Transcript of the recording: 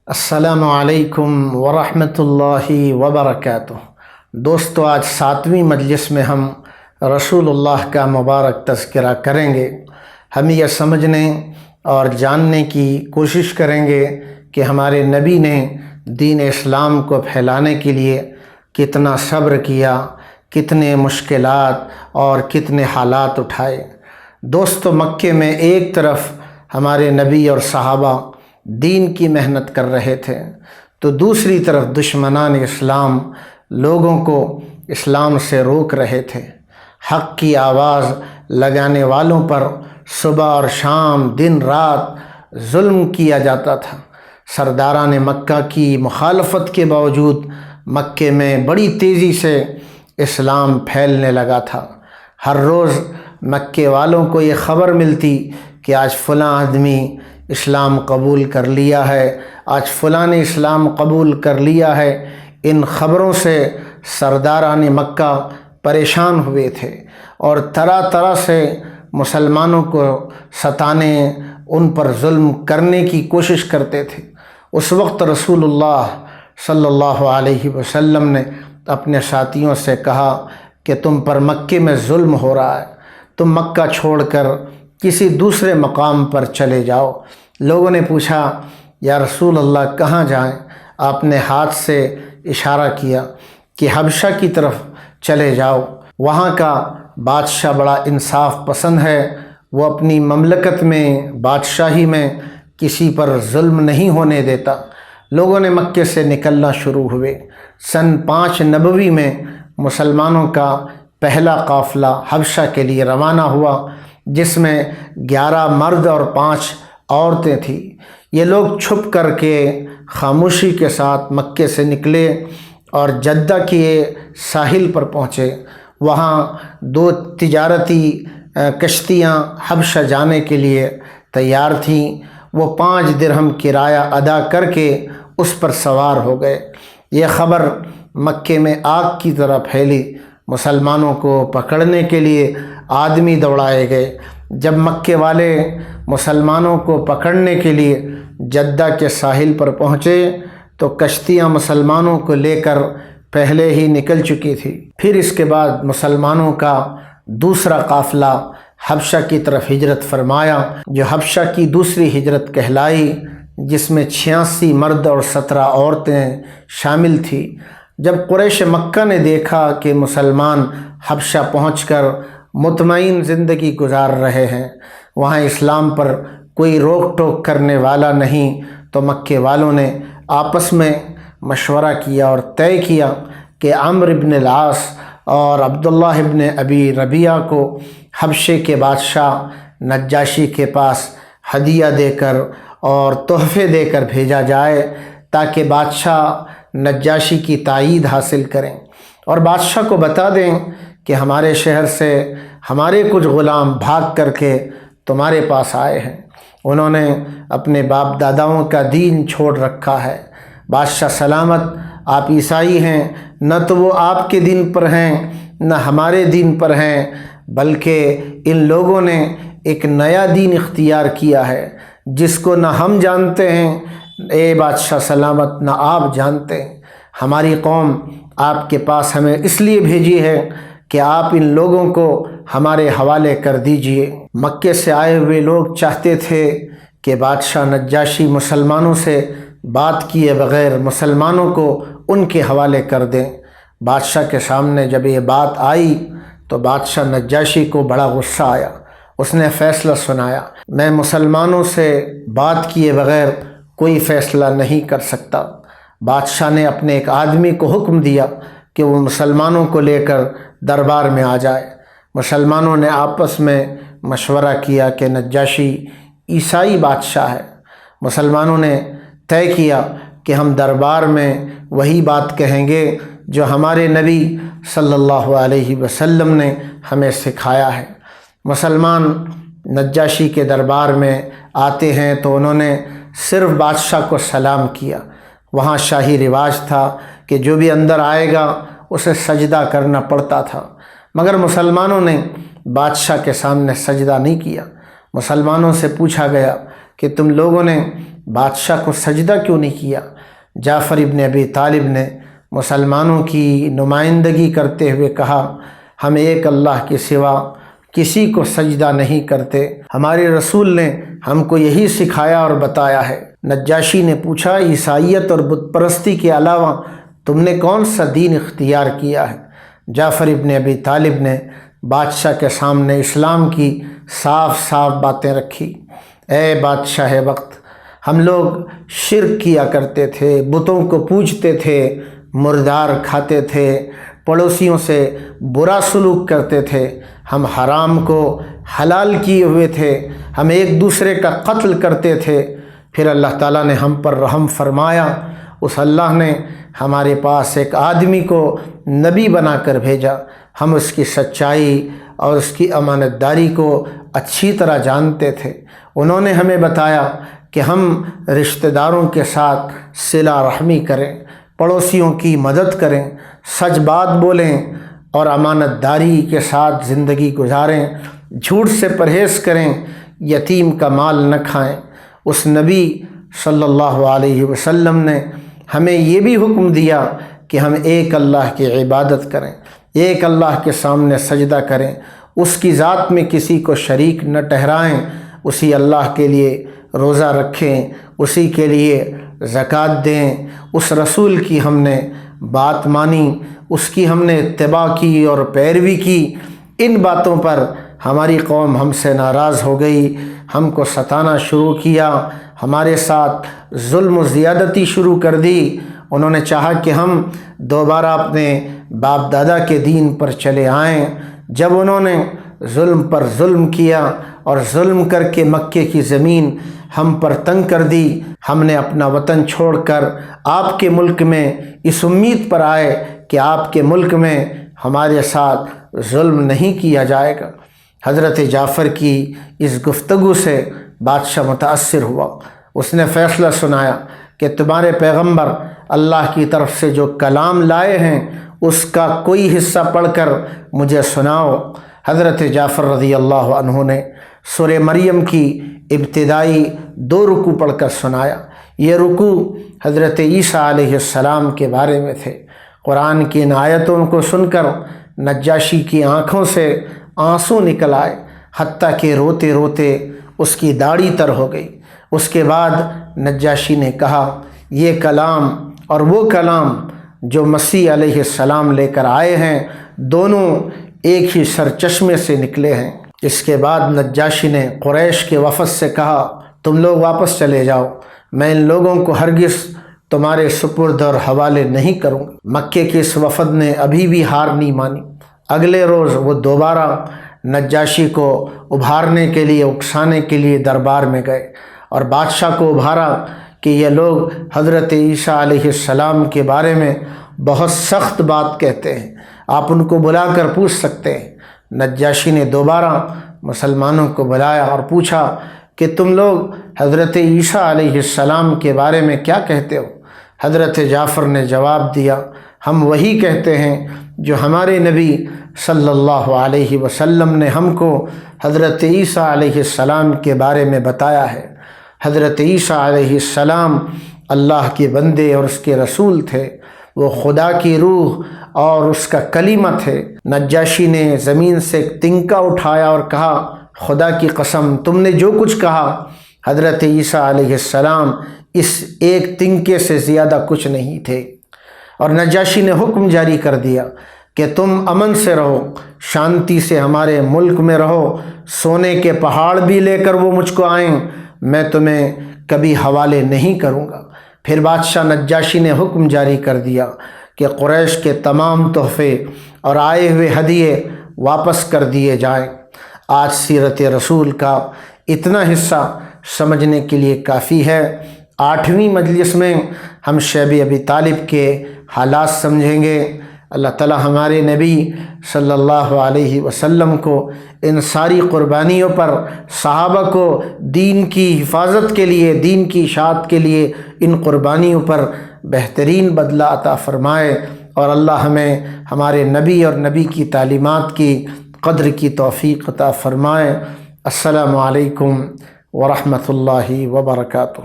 السلام علیکم ورحمۃ اللہ وبرکاتہ۔ دوستو، آج 7ویں مجلس میں ہم رسول اللہ کا مبارک تذکرہ کریں گے۔ ہم یہ سمجھنے اور جاننے کی کوشش کریں گے کہ ہمارے نبی نے دین اسلام کو پھیلانے کے لیے کتنا صبر کیا، کتنے مشکلات اور کتنے حالات اٹھائے۔ دوستو، مکے میں ایک طرف ہمارے نبی اور صحابہ دین کی محنت کر رہے تھے، تو دوسری طرف دشمنان اسلام لوگوں کو اسلام سے روک رہے تھے۔ حق کی آواز لگانے والوں پر صبح اور شام دن رات ظلم کیا جاتا تھا۔ سرداران مکہ کی مخالفت کے باوجود مکے میں بڑی تیزی سے اسلام پھیلنے لگا تھا۔ ہر روز مکے والوں کو یہ خبر ملتی کہ آج فلاں آدمی اسلام قبول کر لیا ہے، آج فلاں نے اسلام قبول کر لیا ہے۔ ان خبروں سے سرداران مکہ پریشان ہوئے تھے اور طرح طرح سے مسلمانوں کو ستانے، ان پر ظلم کرنے کی کوشش کرتے تھے۔ اس وقت رسول اللہ صلی اللہ علیہ وسلم نے اپنے ساتھیوں سے کہا کہ تم پر مکے میں ظلم ہو رہا ہے، تم مکہ چھوڑ کر کسی دوسرے مقام پر چلے جاؤ۔ لوگوں نے پوچھا، یا رسول اللہ کہاں جائیں؟ آپ نے ہاتھ سے اشارہ کیا کہ حبشہ کی طرف چلے جاؤ، وہاں کا بادشاہ بڑا انصاف پسند ہے، وہ اپنی مملکت میں، بادشاہی میں کسی پر ظلم نہیں ہونے دیتا۔ لوگوں نے مکے سے نکلنا شروع ہوئے۔ سن 5 نبوی میں مسلمانوں کا پہلا قافلہ حبشہ کے لیے روانہ ہوا، جس میں 11 مرد اور 5 عورتیں تھیں۔ یہ لوگ چھپ کر کے خاموشی کے ساتھ مکے سے نکلے اور جدہ کے ساحل پر پہنچے۔ وہاں 2 تجارتی کشتیاں حبشہ جانے کے لیے تیار تھیں۔ وہ 5 درہم کرایہ ادا کر کے اس پر سوار ہو گئے۔ یہ خبر مکے میں آگ کی طرح پھیلی۔ مسلمانوں کو پکڑنے کے لیے آدمی دوڑائے گئے۔ جب مکے والے مسلمانوں کو پکڑنے کے لیے جدہ کے ساحل پر پہنچے تو کشتیاں مسلمانوں کو لے کر پہلے ہی نکل چکی تھی۔ پھر اس کے بعد مسلمانوں کا دوسرا قافلہ حبشہ کی طرف ہجرت فرمایا، جو حبشہ کی دوسری ہجرت کہلائی، جس میں 86 مرد اور 17 عورتیں شامل تھیں۔ جب قریش مکہ نے دیکھا کہ مسلمان حبشہ پہنچ کر مطمئن زندگی گزار رہے ہیں، وہاں اسلام پر کوئی روک ٹوک کرنے والا نہیں، تو مکے والوں نے آپس میں مشورہ کیا اور طے کیا کہ عمرو بن العاص اور عبداللہ ابن ابی ربیعہ کو حبشے کے بادشاہ نجاشی کے پاس ہدیہ دے کر اور تحفے دے کر بھیجا جائے، تاکہ بادشاہ نجاشی کی تائید حاصل کریں اور بادشاہ کو بتا دیں کہ ہمارے شہر سے ہمارے کچھ غلام بھاگ کر کے تمہارے پاس آئے ہیں، انہوں نے اپنے باپ داداؤں کا دین چھوڑ رکھا ہے۔ بادشاہ سلامت، آپ عیسائی ہیں، نہ تو وہ آپ کے دین پر ہیں نہ ہمارے دین پر ہیں، بلکہ ان لوگوں نے ایک نیا دین اختیار کیا ہے جس کو نہ ہم جانتے ہیں، اے بادشاہ سلامت، نہ آپ جانتے ہیں۔ ہماری قوم آپ کے پاس ہمیں اس لیے بھیجی ہے کہ آپ ان لوگوں کو ہمارے حوالے کر دیجئے۔ مکے سے آئے ہوئے لوگ چاہتے تھے کہ بادشاہ نجاشی مسلمانوں سے بات کیے بغیر مسلمانوں کو ان کے حوالے کر دیں۔ بادشاہ کے سامنے جب یہ بات آئی تو بادشاہ نجاشی کو بڑا غصہ آیا۔ اس نے فیصلہ سنایا، میں مسلمانوں سے بات کیے بغیر کوئی فیصلہ نہیں کر سکتا۔ بادشاہ نے اپنے ایک آدمی کو حکم دیا کہ وہ مسلمانوں کو لے کر دربار میں آ جائے۔ مسلمانوں نے آپس میں مشورہ کیا کہ نجاشی عیسائی بادشاہ ہے۔ مسلمانوں نے طے کیا کہ ہم دربار میں وہی بات کہیں گے جو ہمارے نبی صلی اللہ علیہ وسلم نے ہمیں سکھایا ہے۔ مسلمان نجاشی کے دربار میں آتے ہیں تو انہوں نے صرف بادشاہ کو سلام کیا۔ وہاں شاہی رواج تھا کہ جو بھی اندر آئے گا اسے سجدہ کرنا پڑتا تھا، مگر مسلمانوں نے بادشاہ کے سامنے سجدہ نہیں کیا۔ مسلمانوں سے پوچھا گیا کہ تم لوگوں نے بادشاہ کو سجدہ کیوں نہیں کیا؟ جعفر ابن ابی طالب نے مسلمانوں کی نمائندگی کرتے ہوئے کہا، ہم ایک اللہ کے سوا کسی کو سجدہ نہیں کرتے، ہمارے رسول نے ہم کو یہی سکھایا اور بتایا ہے۔ نجاشی نے پوچھا، عیسائیت اور بت پرستی کے علاوہ تم نے کون سا دین اختیار کیا ہے؟ جعفر ابن ابی طالب نے بادشاہ کے سامنے اسلام کی صاف صاف باتیں رکھی۔ اے بادشاہ وقت، ہم لوگ شرک کیا کرتے تھے، بتوں کو پوجتے تھے، مردار کھاتے تھے، پڑوسیوں سے برا سلوک کرتے تھے، ہم حرام کو حلال کیے ہوئے تھے، ہم ایک دوسرے کا قتل کرتے تھے۔ پھر اللہ تعالیٰ نے ہم پر رحم فرمایا، اس اللہ نے ہمارے پاس ایک آدمی کو نبی بنا کر بھیجا، ہم اس کی سچائی اور اس کی امانت داری کو اچھی طرح جانتے تھے۔ انہوں نے ہمیں بتایا کہ ہم رشتہ داروں کے ساتھ صلہ رحمی کریں، پڑوسیوں کی مدد کریں، سچ بات بولیں اور امانت داری کے ساتھ زندگی گزاریں، جھوٹ سے پرہیز کریں، یتیم کا مال نہ کھائیں۔ اس نبی صلی اللہ علیہ وسلم نے ہمیں یہ بھی حکم دیا کہ ہم ایک اللہ کی عبادت کریں، ایک اللہ کے سامنے سجدہ کریں، اس کی ذات میں کسی کو شریک نہ ٹھہرائیں، اسی اللہ کے لیے روزہ رکھیں، اسی کے لیے زکوٰۃ دیں۔ اس رسول کی ہم نے بات مانی، اس کی ہم نے اتباع کی اور پیروی کی۔ ان باتوں پر ہماری قوم ہم سے ناراض ہو گئی، ہم کو ستانا شروع کیا، ہمارے ساتھ ظلم و زیادتی شروع کر دی۔ انہوں نے چاہا کہ ہم دوبارہ اپنے باپ دادا کے دین پر چلے آئیں۔ جب انہوں نے ظلم پر ظلم کیا اور ظلم کر کے مکے کی زمین ہم پر تنگ کر دی، ہم نے اپنا وطن چھوڑ کر آپ کے ملک میں اس امید پر آئے کہ آپ کے ملک میں ہمارے ساتھ ظلم نہیں کیا جائے گا۔ حضرت جعفر کی اس گفتگو سے بادشاہ متاثر ہوا، اس نے فیصلہ سنایا کہ تمہارے پیغمبر اللہ کی طرف سے جو کلام لائے ہیں اس کا کوئی حصہ پڑھ کر مجھے سناؤ۔ حضرت جعفر رضی اللہ عنہ نے سورہ مریم کی ابتدائی 2 رکوع پڑھ کر سنایا۔ یہ رکوع حضرت عیسیٰ علیہ السلام کے بارے میں تھے۔ قرآن کی ان آیتوں کو سن کر نجاشی کی آنکھوں سے آنسو نکل آئے، حتیٰ کہ روتے روتے اس کی داڑھی تر ہو گئی۔ اس کے بعد نجاشی نے کہا، یہ کلام اور وہ کلام جو مسیح علیہ السلام لے کر آئے ہیں دونوں ایک ہی سرچشمے سے نکلے ہیں۔ اس کے بعد نجاشی نے قریش کے وفد سے کہا، تم لوگ واپس چلے جاؤ، میں ان لوگوں کو ہرگز تمہارے سپرد اور حوالے نہیں کروں گا۔ مکے کے اس وفد نے ابھی بھی ہار نہیں مانی۔ اگلے روز وہ دوبارہ نجاشی کو ابھارنے کے لیے، اکسانے کے لیے دربار میں گئے اور بادشاہ کو ابھارا کہ یہ لوگ حضرت عیسیٰ علیہ السلام کے بارے میں بہت سخت بات کہتے ہیں، آپ ان کو بلا کر پوچھ سکتے ہیں۔ نجاشی نے دوبارہ مسلمانوں کو بلایا اور پوچھا کہ تم لوگ حضرت عیسیٰ علیہ السلام کے بارے میں کیا کہتے ہو؟ حضرت جعفر نے جواب دیا، ہم وہی کہتے ہیں جو ہمارے نبی صلی اللہ علیہ وسلم نے ہم کو حضرت عیسیٰ علیہ السلام کے بارے میں بتایا ہے۔ حضرت عیسیٰ علیہ السلام اللہ کے بندے اور اس کے رسول تھے، وہ خدا کی روح اور اس کا کلمہ تھے۔ نجاشی نے زمین سے ایک تنکا اٹھایا اور کہا، خدا کی قسم تم نے جو کچھ کہا حضرت عیسیٰ علیہ السلام اس ایک تنکے سے زیادہ کچھ نہیں تھے۔ اور نجاشی نے حکم جاری کر دیا کہ تم امن سے رہو، شانتی سے ہمارے ملک میں رہو، سونے کے پہاڑ بھی لے کر وہ مجھ کو آئیں، میں تمہیں کبھی حوالے نہیں کروں گا۔ پھر بادشاہ نجاشی نے حکم جاری کر دیا کہ قریش کے تمام تحفے اور آئے ہوئے ہدیے واپس کر دیے جائیں۔ آج سیرت رسول کا اتنا حصہ سمجھنے کے لیے کافی ہے۔ 8ویں مجلس میں ہم شیب ابی طالب کے حالات سمجھیں گے۔ اللہ تعالیٰ ہمارے نبی صلی اللہ علیہ وسلم کو ان ساری قربانیوں پر، صحابہ کو دین کی حفاظت کے لیے، دین کی اشاعت کے لیے ان قربانیوں پر بہترین بدلہ عطا فرمائے، اور اللہ ہمیں ہمارے نبی اور نبی کی تعلیمات کی قدر کی توفیق عطا فرمائے۔ السلام علیکم ورحمۃ اللہ وبرکاتہ۔